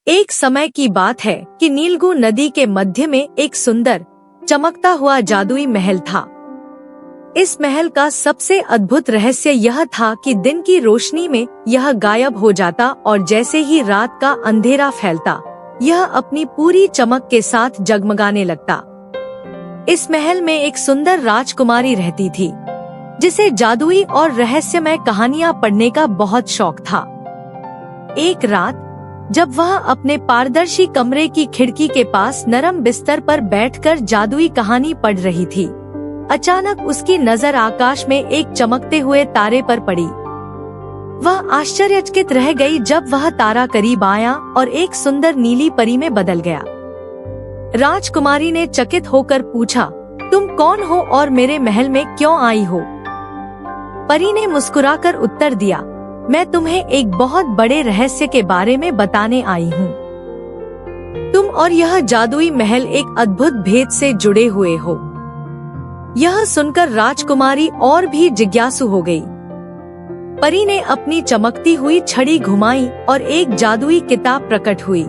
एक समय की बात है कि नीलगु नदी के मध्य में एक सुंदर चमकता हुआ जादुई महल था। इस महल का सबसे अद्भुत रहस्य यह था कि दिन की रोशनी में यह गायब हो जाता और जैसे ही रात का अंधेरा फैलता यह अपनी पूरी चमक के साथ जगमगाने लगता। इस महल में एक सुंदर राजकुमारी रहती थी जिसे जादुई और रहस्यमय कहानियां पढ़ने का बहुत शौक था। एक रात जब वह अपने पारदर्शी कमरे की खिड़की के पास नरम बिस्तर पर बैठकर जादुई कहानी पढ़ रही थी, अचानक उसकी नजर आकाश में एक चमकते हुए तारे पर पड़ी। वह आश्चर्यचकित रह गई जब वह तारा करीब आया और एक सुंदर नीली परी में बदल गया। राजकुमारी ने चकित होकर पूछा, तुम कौन हो और मेरे महल में क्यों आई हो? परी ने मुस्कुराकर उत्तर दिया, मैं तुम्हें एक बहुत बड़े रहस्य के बारे में बताने आई हूँ। तुम और यह जादुई महल एक अद्भुत भेद से जुड़े हुए हो। यह सुनकर राजकुमारी और भी जिज्ञासु हो गई। परी ने अपनी चमकती हुई छड़ी घुमाई और एक जादुई किताब प्रकट हुई।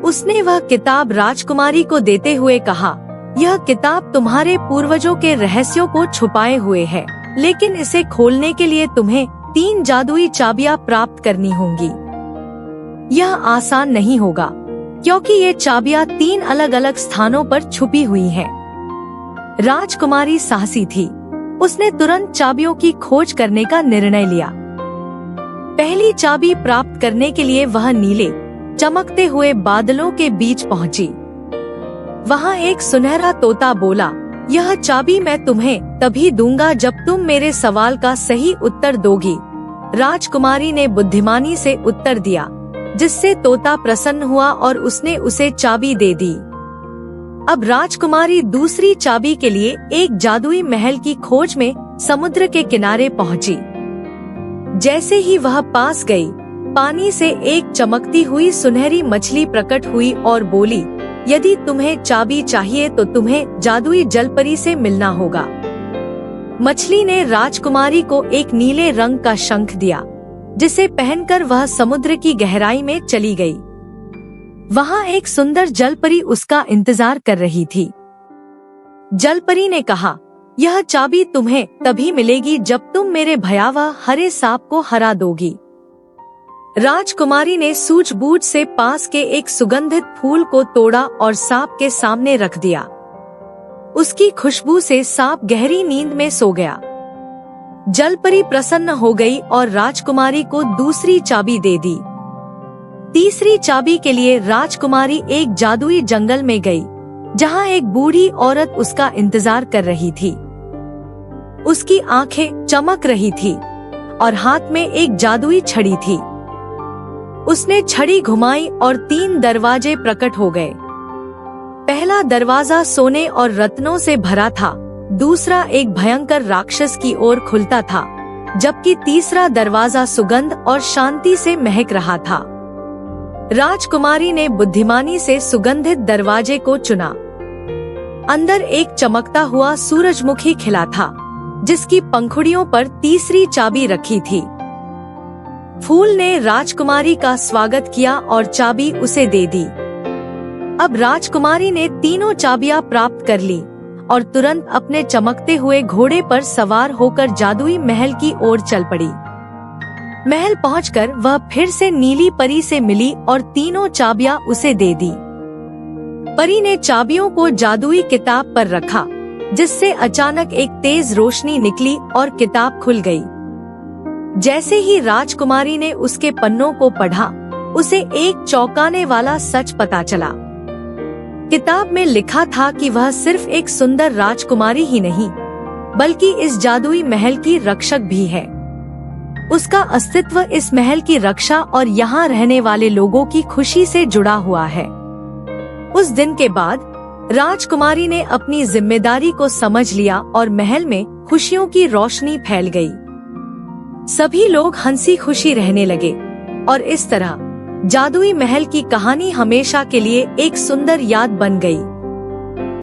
उसने वह किताब राजकुमारी को देते हुए कहा, यह किताब तुम्हारे पूर्वजों के रहस्यों को छुपाए हुए है, लेकिन इसे खोलने के लिए तुम्हें 3 जादुई चाबियां प्राप्त करनी होंगी। यह आसान नहीं होगा क्योंकि ये चाबियां 3 अलग अलग स्थानों पर छुपी हुई हैं। राजकुमारी साहसी थी। उसने तुरंत चाबियों की खोज करने का निर्णय लिया। पहली चाबी प्राप्त करने के लिए वह नीले चमकते हुए बादलों के बीच पहुंची। वहाँ एक सुनहरा तोता बोला, यह चाबी मैं तुम्हें तभी दूंगा जब तुम मेरे सवाल का सही उत्तर दोगी। राजकुमारी ने बुद्धिमानी से उत्तर दिया, जिससे तोता प्रसन्न हुआ और उसने उसे चाबी दे दी। अब राजकुमारी दूसरी चाबी के लिए एक जादुई महल की खोज में समुद्र के किनारे पहुंची। जैसे ही वह पास गई, पानी से एक चमकती हुई सुनहरी मछली प्रकट हुई और बोली, यदि तुम्हें चाबी चाहिए तो तुम्हें जादुई जलपरी से मिलना होगा। मछली ने राजकुमारी को एक नीले रंग का शंख दिया, जिसे पहनकर वह समुद्र की गहराई में चली गई। वहाँ एक सुंदर जलपरी उसका इंतजार कर रही थी। जलपरी ने कहा, यह चाबी तुम्हें तभी मिलेगी जब तुम मेरे भयावह हरे सांप को हरा दोगी। राजकुमारी ने सूझबूझ से पास के एक सुगंधित फूल को तोड़ा और सांप के सामने रख दिया। उसकी खुशबू से सांप गहरी नींद में सो गया। जलपरी प्रसन्न हो गई और राजकुमारी को दूसरी चाबी दे दी। तीसरी चाबी के लिए राजकुमारी एक जादुई जंगल में गई, जहाँ एक बूढ़ी औरत उसका इंतजार कर रही थी। उसकी आंखें चमक रही थी और हाथ में एक जादुई छड़ी थी। उसने छड़ी घुमाई और 3 दरवाजे प्रकट हो गए। पहला दरवाजा सोने और रत्नों से भरा था, दूसरा एक भयंकर राक्षस की ओर खुलता था, जबकि तीसरा दरवाजा सुगंध और शांति से महक रहा था। राजकुमारी ने बुद्धिमानी से सुगंधित दरवाजे को चुना। अंदर एक चमकता हुआ सूरजमुखी खिला था, जिसकी पंखुड़ियों पर तीसरी चाबी रखी थी। फूल ने राजकुमारी का स्वागत किया और चाबी उसे दे दी। अब राजकुमारी ने तीनों चाबियां प्राप्त कर ली और तुरंत अपने चमकते हुए घोड़े पर सवार होकर जादुई महल की ओर चल पड़ी। महल पहुंचकर वह फिर से नीली परी से मिली और तीनों चाबियां उसे दे दी। परी ने चाबियों को जादुई किताब पर रखा, जिससे अचानक एक तेज रोशनी निकली और किताब खुल गई। जैसे ही राजकुमारी ने उसके पन्नों को पढ़ा, उसे एक चौंकाने वाला सच पता चला। किताब में लिखा था कि वह सिर्फ एक सुंदर राजकुमारी ही नहीं, बल्कि इस जादुई महल की रक्षक भी है। उसका अस्तित्व इस महल की रक्षा और यहाँ रहने वाले लोगों की खुशी से जुड़ा हुआ है। उस दिन के बाद राजकुमारी ने अपनी जिम्मेदारी को समझ लिया और महल में खुशियों की रोशनी फैल गई। सभी लोग हंसी खुशी रहने लगे और इस तरह जादुई महल की कहानी हमेशा के लिए एक सुंदर याद बन गई।